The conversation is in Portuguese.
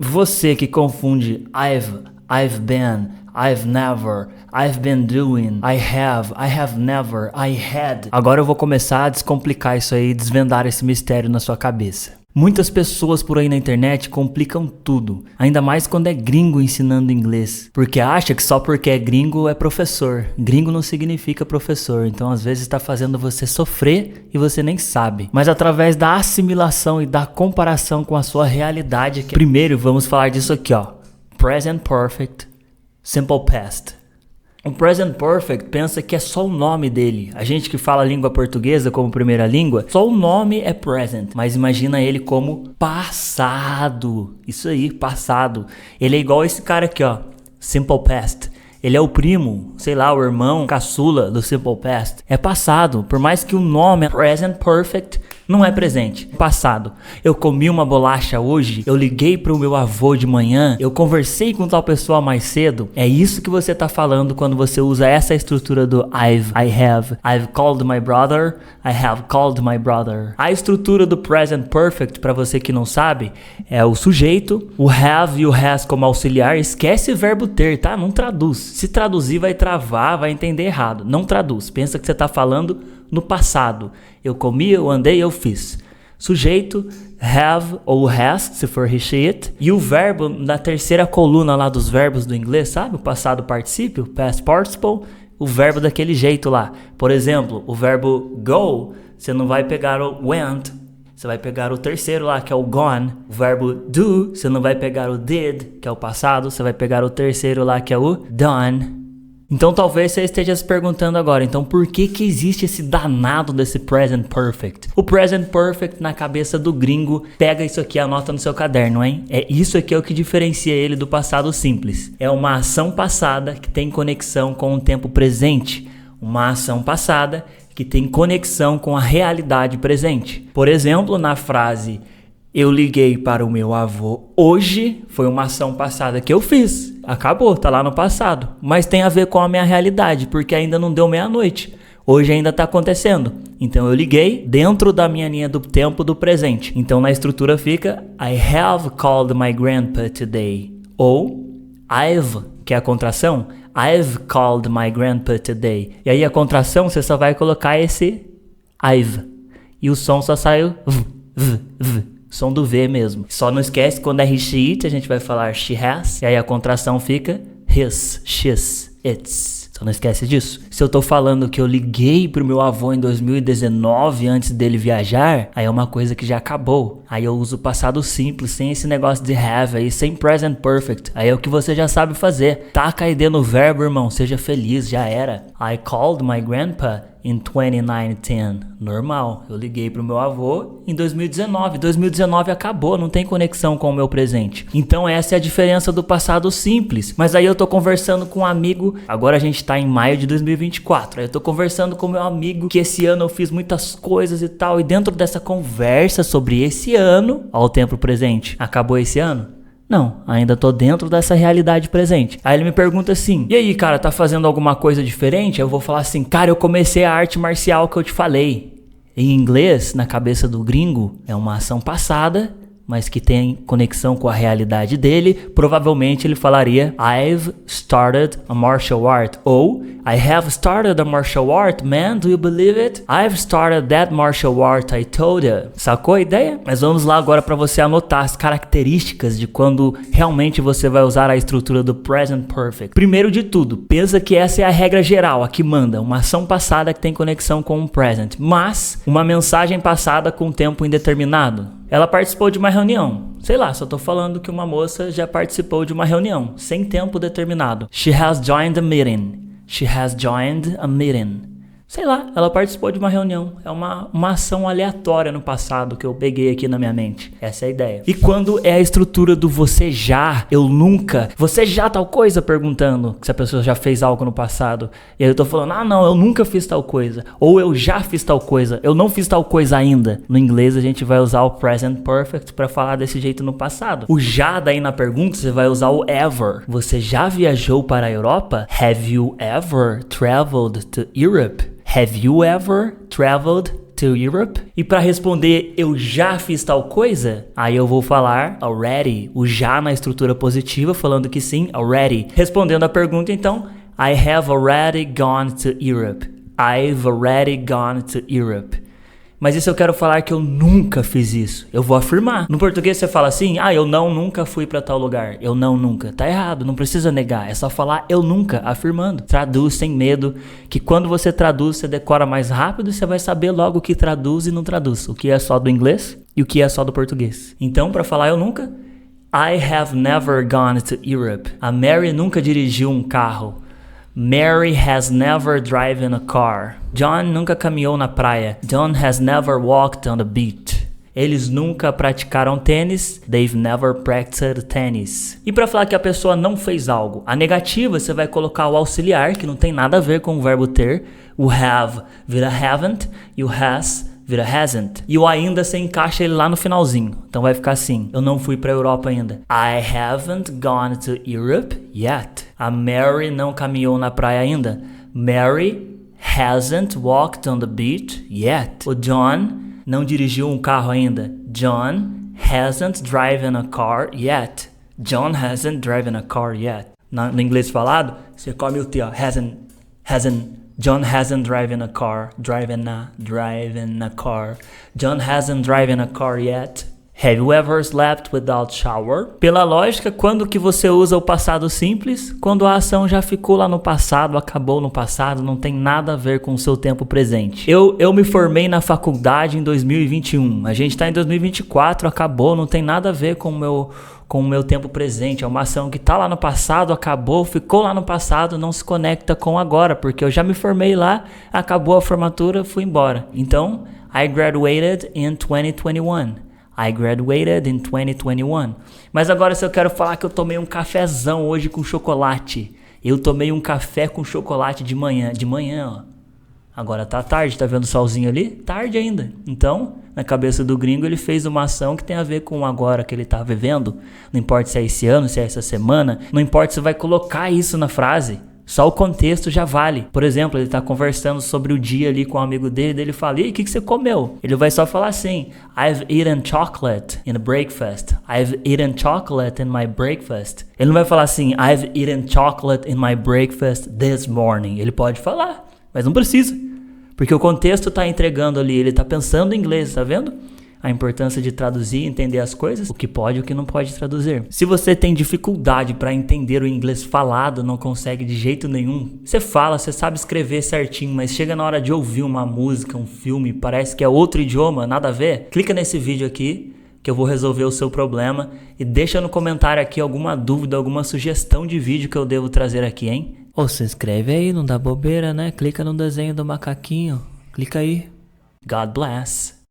Você que confunde I've been, I've never, I've been doing, I have never, I had. Agora eu vou começar a descomplicar isso aí, desvendar esse mistério na sua cabeça. Muitas pessoas por aí na internet complicam tudo, ainda mais quando é gringo ensinando inglês, porque acha que só porque é gringo é professor. Gringo não significa professor, então às vezes está fazendo você sofrer e você nem sabe. Mas através da assimilação e da comparação com a sua realidade, primeiro vamos falar disso aqui, ó. Present Perfect, Simple Past. O Present Perfect pensa que é só o nome dele. A gente que fala a língua portuguesa como primeira língua, só o nome é present, mas imagina ele como passado. Isso aí, passado. Ele é igual esse cara aqui, ó, Simple Past. Ele é o primo, sei lá, o irmão caçula do Simple Past. É passado, por mais que o nome é Present Perfect, não é presente, passado. Eu comi uma bolacha hoje, eu liguei pro meu avô de manhã, eu conversei com tal pessoa mais cedo. É isso que você tá falando quando você usa essa estrutura do I've called my brother, I have called my brother. A estrutura do Present Perfect, pra você que não sabe, é o sujeito, o have e o has como auxiliar. Esquece o verbo ter, tá? Não traduz. Se traduzir vai travar, vai entender errado. Não traduz, pensa que você tá falando no passado. Eu comi, eu andei, eu fiz. Sujeito, have ou has, se for he, she, it. E o verbo na terceira coluna lá dos verbos do inglês, sabe? O passado particípio, past participle, o verbo daquele jeito lá. Por exemplo, o verbo go, você não vai pegar o went, você vai pegar o terceiro lá, que é o gone. O verbo do, você não vai pegar o did, que é o passado, você vai pegar o terceiro lá, que é o done. Então talvez você esteja se perguntando agora, então por que existe esse danado desse Present Perfect? O Present Perfect na cabeça do gringo, pega isso aqui, anota no seu caderno, hein? É isso aqui é o que diferencia ele do passado simples. É uma ação passada que tem conexão com o tempo presente. Uma ação passada que tem conexão com a realidade presente. Por exemplo, na frase eu liguei para o meu avô hoje, foi uma ação passada que eu fiz. Acabou, tá lá no passado. Mas tem a ver com a minha realidade, porque ainda não deu meia-noite. Hoje ainda tá acontecendo. Então eu liguei dentro da minha linha do tempo do presente. Então na estrutura fica I have called my grandpa today. Ou I've, que é a contração, I've called my grandpa today. E aí a contração você só vai colocar esse I've. E o som só saiu v. Som do V mesmo. Só não esquece quando é he, she, it, a gente vai falar she has. E aí a contração fica his, she's, its. Só não esquece disso. Se eu tô falando que eu liguei pro meu avô em 2019 antes dele viajar, aí é uma coisa que já acabou. Aí eu uso o passado simples, sem esse negócio de have aí, sem present perfect. Aí é o que você já sabe fazer. Taca aí dentro no verbo, irmão. Seja feliz, já era. I called my grandpa in 2019. Normal, eu liguei pro meu avô em 2019. 2019 acabou, não tem conexão com o meu presente. Então essa é a diferença do passado simples. Mas aí eu tô conversando com um amigo, agora a gente tá em maio de 2024. Aí eu tô conversando com meu amigo que esse ano eu fiz muitas coisas e tal. E dentro dessa conversa sobre esse ano, ao tempo presente, acabou esse ano? Não, ainda tô dentro dessa realidade presente. Aí ele me pergunta assim, e aí, cara, tá fazendo alguma coisa diferente? Eu vou falar assim, cara, eu comecei a arte marcial que eu te falei. Em inglês, na cabeça do gringo, é uma ação passada, mas que tem conexão com a realidade dele. Provavelmente ele falaria I've started a martial art. Ou I have started a martial art, man, do you believe it? I've started that martial art, I told you. Sacou a ideia? Mas vamos lá agora para você anotar as características de quando realmente você vai usar a estrutura do Present Perfect. Primeiro de tudo, pensa que essa é a regra geral, a que manda. Uma ação passada que tem conexão com o present, mas uma mensagem passada com tempo indeterminado. Ela participou de uma reunião. Sei lá, só tô falando que uma moça já participou de uma reunião, sem tempo determinado. She has joined a meeting. She has joined a meeting. Sei lá, ela participou de uma reunião. É uma ação aleatória no passado que eu peguei aqui na minha mente. Essa é a ideia. E quando é a estrutura do você já, eu nunca, você já tal coisa, perguntando se a pessoa já fez algo no passado. E aí eu tô falando, não, eu nunca fiz tal coisa. Ou eu já fiz tal coisa, eu não fiz tal coisa ainda. No inglês a gente vai usar o present perfect pra falar desse jeito no passado. O já daí na pergunta você vai usar o ever. Você já viajou para a Europa? Have you ever traveled to Europe? Have you ever traveled to to Europe? E para responder eu já fiz tal coisa, aí eu vou falar already, o já na estrutura positiva, falando que sim, already. Respondendo a pergunta então, I have already gone to Europe. I've already gone to Europe. Mas isso eu quero falar que eu nunca fiz isso. Eu vou afirmar. No português você fala assim, eu nunca fui pra tal lugar. Eu nunca. Tá errado, não precisa negar. É só falar eu nunca, afirmando. Traduz sem medo, que quando você traduz, você decora mais rápido e você vai saber logo o que traduz e não traduz. O que é só do inglês e o que é só do português. Então, pra falar eu nunca, I have never gone to Europe. A Mary nunca dirigiu um carro. Mary has never driven a car. John nunca caminhou na praia. John has never walked on the beach. Eles nunca praticaram tênis. They've never practiced tennis. E para falar que a pessoa não fez algo, a negativa você vai colocar o auxiliar, que não tem nada a ver com o verbo ter. O have vira haven't e o has vira hasn't. E o ainda você encaixa ele lá no finalzinho. Então vai ficar assim. Eu não fui pra Europa ainda. I haven't gone to Europe yet. A Mary não caminhou na praia ainda. Mary hasn't walked on the beach yet. O John não dirigiu um carro ainda. John hasn't driven a car yet. John hasn't driven a car yet. No inglês falado, você come o T, ó. Hasn't. John hasn't driven a car. Driving a car. John hasn't driven a car yet. Have you ever slept without shower? Pela lógica, quando que você usa o passado simples? Quando a ação já ficou lá no passado, acabou no passado, não tem nada a ver com o seu tempo presente. Eu me formei na faculdade em 2021. A gente tá em 2024, acabou, não tem nada a ver com o meu tempo presente. É uma ação que tá lá no passado, acabou, ficou lá no passado, não se conecta com agora, porque eu já me formei lá, acabou a formatura, fui embora. Então, I graduated in 2021. I graduated in 2021. Mas agora se eu quero falar que eu tomei um cafezão hoje com chocolate. Eu tomei um café com chocolate de manhã, ó. Agora tá tarde, tá vendo o solzinho ali? Tarde ainda. Então, na cabeça do gringo, ele fez uma ação que tem a ver com o agora que ele tá vivendo. Não importa se é esse ano, se é essa semana. Não importa se vai colocar isso na frase. Só o contexto já vale. Por exemplo, ele tá conversando sobre o dia ali com um amigo dele. Daí ele fala, e o que você comeu? Ele vai só falar assim, I've eaten chocolate in a breakfast. I've eaten chocolate in my breakfast. Ele não vai falar assim, I've eaten chocolate in my breakfast this morning. Ele pode falar, mas não precisa. Porque o contexto tá entregando ali, ele tá pensando em inglês, tá vendo? A importância de traduzir e entender as coisas, o que pode e o que não pode traduzir. Se você tem dificuldade para entender o inglês falado, não consegue de jeito nenhum, você fala, você sabe escrever certinho, mas chega na hora de ouvir uma música, um filme, parece que é outro idioma, nada a ver, clica nesse vídeo aqui, que eu vou resolver o seu problema, e deixa no comentário aqui alguma dúvida, alguma sugestão de vídeo que eu devo trazer aqui, hein? Ou se inscreve aí, não dá bobeira, né? Clica no desenho do macaquinho, clica aí. God bless.